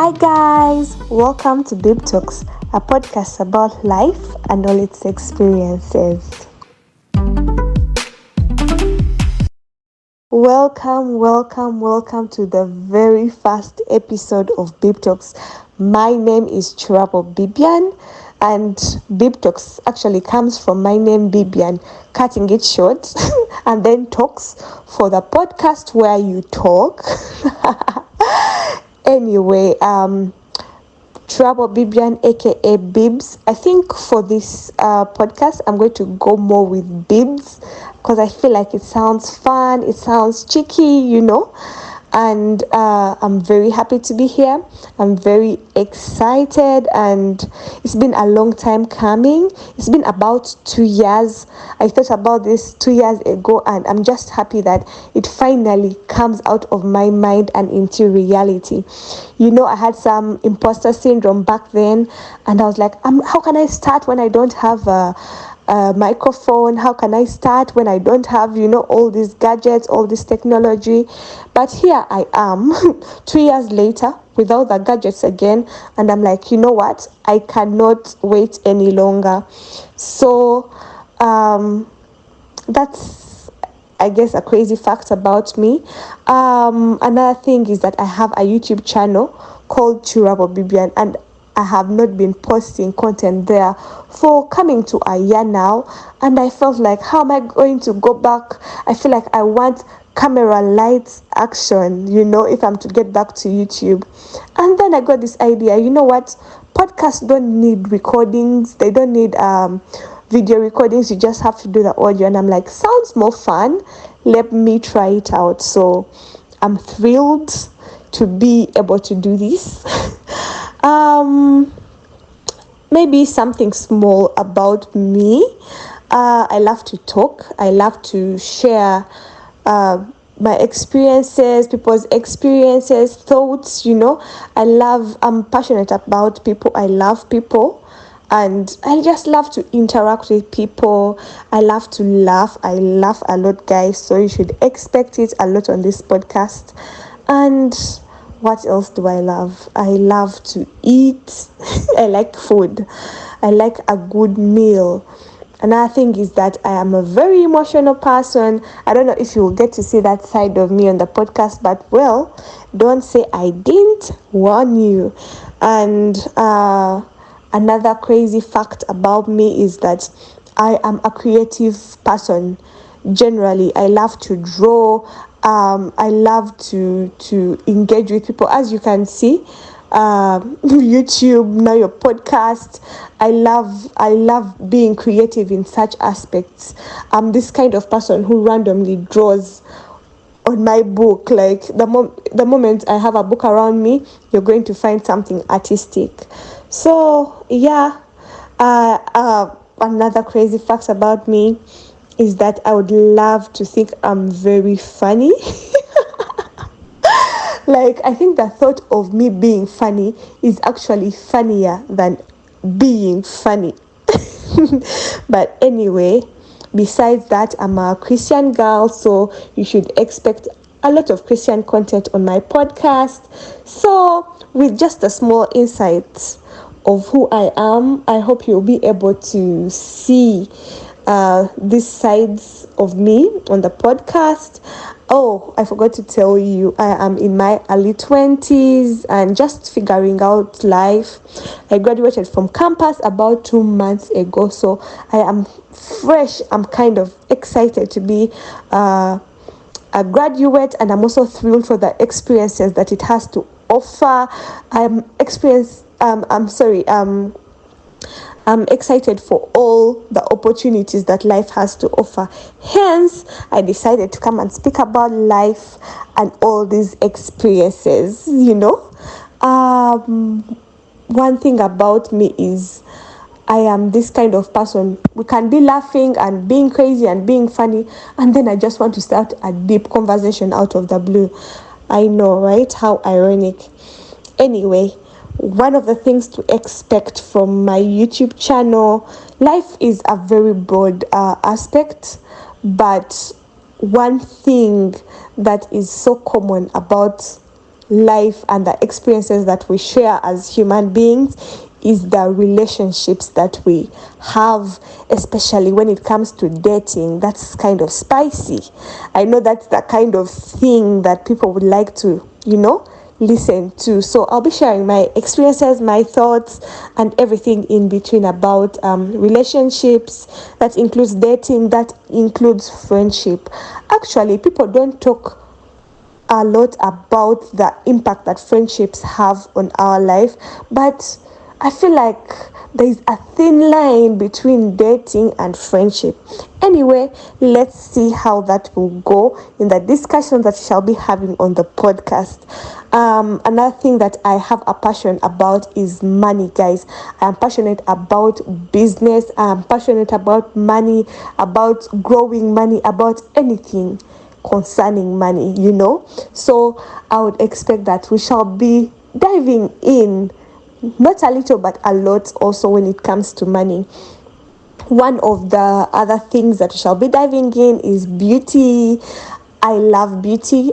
Hi guys, welcome to Bib Talks, a podcast about life and all its experiences. Welcome to the very first episode of Bib Talks. My name is Chirabo Bibian, and Bib Talks actually comes from my name Bibian, cutting it short, and then Talks for the podcast where you talk. Anyway, Trouble Bibian, aka Bibs. I think for this podcast, I'm going to go more with Bibs because I feel like it sounds fun, it sounds cheeky, And I'm very happy to be here. I'm very excited, and it's been a long time coming. It's been about 2 years. I thought about this 2 years ago, and I'm just happy that it finally comes out of my mind and into reality. I had some imposter syndrome back then, and I was like, how can I start when I don't have a microphone? How can I start when I don't have all these gadgets, all this technology? But here I am 2 years later without the gadgets again, and I'm like, you know what, I cannot wait any longer. So that's, I guess, a crazy fact about me. Another thing is that I have a YouTube channel called Chirabo Bibian, and I have not been posting content there for coming to a year now, and I felt like, how am I going to go back? I feel like I want camera, lights, action, if I'm to get back to YouTube. And then I got this idea, you know what, podcasts don't need recordings, they don't need video recordings, you just have to do the audio. And I'm like, sounds more fun, let me try it out. So I'm thrilled to be able to do this. Maybe something small about me. I love to talk. I love to share my experiences, people's experiences, thoughts. I'm passionate about people. I love people, and I just love to interact with people. I love to laugh. I laugh a lot, guys. So you should expect it a lot on this podcast. And what else do I love? I love to eat. I like food. I like a good meal. Another thing is that I am a very emotional person. I don't know if you will get to see that side of me on the podcast, but well, don't say I didn't warn you. And another crazy fact about me is that I am a creative person. Generally, I love to draw. I love to engage with people, as you can see. YouTube, now your podcast. I love being creative in such aspects. I'm this kind of person who randomly draws on my book. Like the moment I have a book around me, you're going to find something artistic. So yeah, another crazy fact about me is that I would love to think I'm very funny. Like, I think the thought of me being funny is actually funnier than being funny. But anyway, besides that, I'm a Christian girl, so you should expect a lot of Christian content on my podcast. So with just a small insight of who I am, I hope you'll be able to see these sides of me on the podcast. Oh, I forgot to tell you, I am in my early 20s and just figuring out life. I graduated from campus about 2 months ago, so I am fresh. I'm kind of excited to be a graduate, and I'm also thrilled for the experiences that it has to offer. I'm excited for all the opportunities that life has to offer. Hence, I decided to come and speak about life and all these experiences, One thing about me is I am this kind of person. We can be laughing and being crazy and being funny, and then I just want to start a deep conversation out of the blue. I know, right? How ironic. Anyway, one of the things to expect from my YouTube channel, life is a very broad aspect, but one thing that is so common about life and the experiences that we share as human beings is the relationships that we have, especially when it comes to dating. That's kind of spicy. I know that's the kind of thing that people would like to, listen to. So I'll be sharing my experiences, my thoughts, and everything in between about relationships. That includes dating, that includes friendship. Actually, people don't talk a lot about the impact that friendships have on our life, but I feel like there is a thin line between dating and friendship. Anyway, let's see how that will go in the discussion that we shall be having on the podcast. Another thing that I have a passion about is money, guys. I am passionate about business. I am passionate about money, about growing money, about anything concerning money, So I would expect that we shall be diving in, not a little but a lot, also when it comes to money. One of the other things that we shall be diving in is beauty. I love beauty.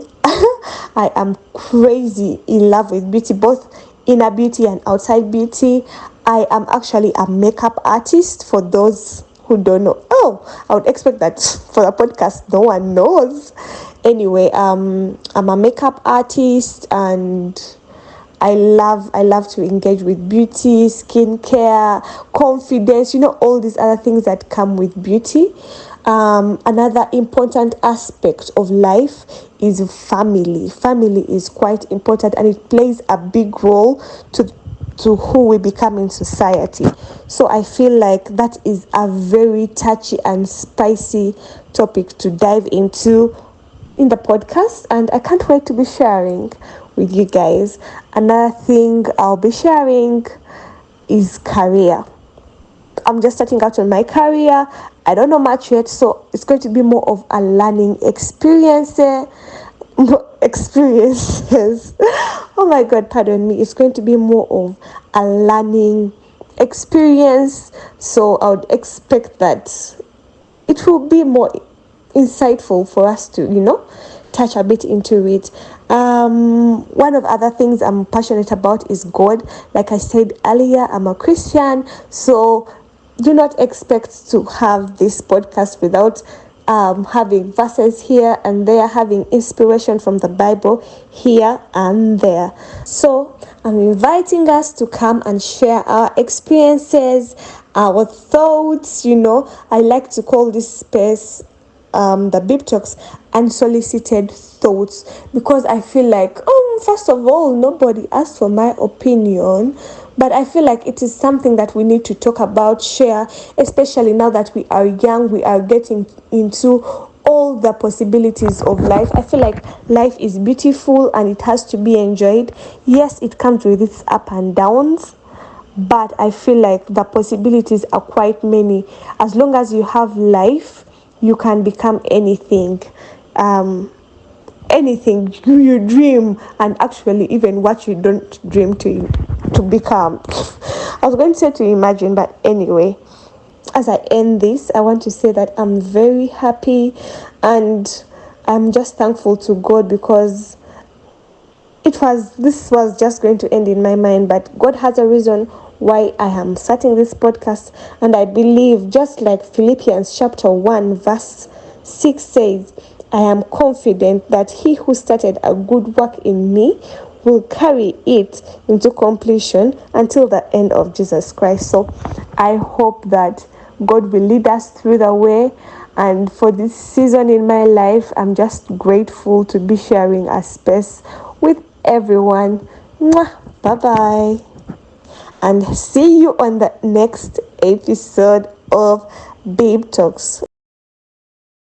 I am crazy in love with beauty, both inner beauty and outside beauty. I am actually a makeup artist, for those who don't know. Oh, I would expect that for the podcast no one knows. Anyway, I'm a makeup artist, and I love to engage with beauty, skincare, confidence, all these other things that come with beauty. Another important aspect of life is family. Family is quite important, and it plays a big role to who we become in society. So I feel like that is a very touchy and spicy topic to dive into in the podcast, and I can't wait to be sharing with you guys. Another thing I'll be sharing is career. I'm just starting out on my career. I don't know much yet, so it's going to be more of a learning experiences. Oh my god, pardon me. It's going to be more of a learning experience. So I would expect that it will be more insightful for us to, touch a bit into it. One of the other things I'm passionate about is God. Like I said earlier, I'm a Christian, so do not expect to have this podcast without having verses here and there, having inspiration from the Bible here and there. So I'm inviting us to come and share our experiences, our thoughts. I like to call this space the Bib Talks unsolicited thoughts, because I feel like, first of all, nobody asked for my opinion, but I feel like it is something that we need to talk about, share, especially now that we are young, we are getting into all the possibilities of life. I feel like life is beautiful and it has to be enjoyed. Yes, it comes with its up and downs, but I feel like the possibilities are quite many. As long as you have life, you can become anything. Anything you dream, and actually even what you don't dream to become. I was going to say to imagine, but anyway, as I end this, I want to say that I'm very happy, and I'm just thankful to God, because this was just going to end in my mind, but God has a reason why I am starting this podcast. And I believe, just like Philippians chapter 1 verse 6 says, I am confident that he who started a good work in me will carry it into completion until the end of Jesus Christ. So I hope that God will lead us through the way. And for this season in my life, I'm just grateful to be sharing a space with everyone. Bye-bye. And see you on the next episode of Bib Talks.